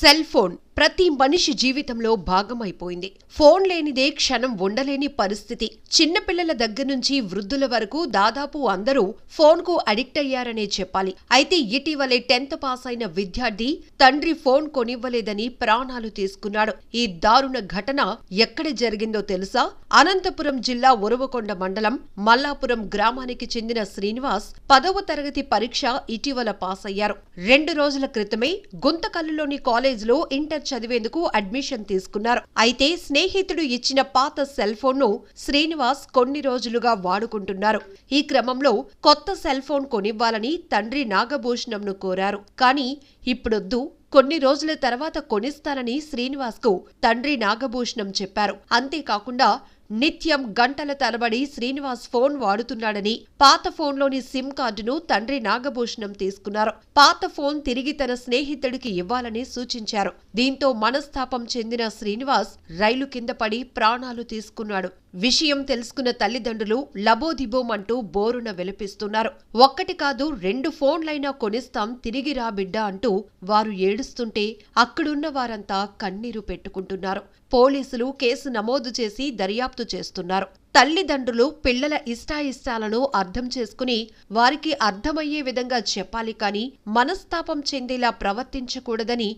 Cell phone ప్రతి మనిషి జీవితంలో భాగమైపోయింది. ఫోన్ లేనిదే క్షణం ఉండలేని పరిస్థితి. చిన్నపిల్లల దగ్గర నుంచి వృద్ధుల వరకు దాదాపు అందరూ ఫోన్కు అడిక్ట్ అయ్యారనే చెప్పాలి. అయితే ఇటీవలే 10th పాస్ అయిన విద్యార్థి తండ్రి ఫోన్ కొనివ్వలేదని ప్రాణాలు తీసుకున్నాడు. ఈ దారుణ ఘటన ఎక్కడ జరిగిందో తెలుసా? అనంతపురం జిల్లా ఉరవకొండ మండలం మల్లాపురం గ్రామానికి చెందిన శ్రీనివాస్ 10వ తరగతి పరీక్ష ఇటీవల పాస్ అయ్యారు. 2 రోజుల క్రితమే గుంతకల్లులోని కాలేజీలో ఇంటర్ చదివేందుకు అడ్మిషన్ తీసుకున్నారు. అయితే స్నేహితుడు ఇచ్చిన పాత సెల్ ఫోన్ ను శ్రీనివాస్ కొన్ని రోజులుగా వాడుకుంటున్నారు. ఈ క్రమంలో కొత్త సెల్ ఫోన్ కొనివ్వాలని తండ్రి నాగభూషణంను కోరారు. కానీ ఇప్పుడొద్దు, కొన్ని రోజుల తర్వాత కొనిస్తానని శ్రీనివాస్ కు తండ్రి నాగభూషణం చెప్పారు. అంతేకాకుండా నిత్యం గంటల తరబడి శ్రీనివాస్ ఫోన్ వాడుతున్నాడని, పాత ఫోన్లోని సిమ్ కార్డును తండ్రి నాగభూషణం తీసుకున్నారు. పాత ఫోన్ తిరిగి తన స్నేహితుడికి ఇవ్వాలని సూచించారు. దీంతో మనస్తాపం చెందిన శ్రీనివాస్ రైలు కింద పడి ప్రాణాలు తీసుకున్నాడు. విషయం తెలుసుకున్న తల్లిదండ్రులు లబోదిబోమంటూ బోరున విలపిస్తున్నారు. ఒక్కటి కాదు, 2 ఫోన్లైనా కొనిస్తాం, తిరిగి రా బిడ్డ అంటూ వారు ఏడుస్తుంటే అక్కడున్న వారంతా కన్నీరు పెట్టుకుంటున్నారు. పోలీసులు కేసు నమోదు చేసి దర్యాప్తు చేస్తున్నారు. తల్లిదండ్రులు పిల్లల ఇష్టాయిష్టాలను అర్థం చేసుకుని వారికి అర్థమయ్యే విధంగా చెప్పాలి కానీ మనస్తాపం చెందేలా ప్రవర్తించకూడదని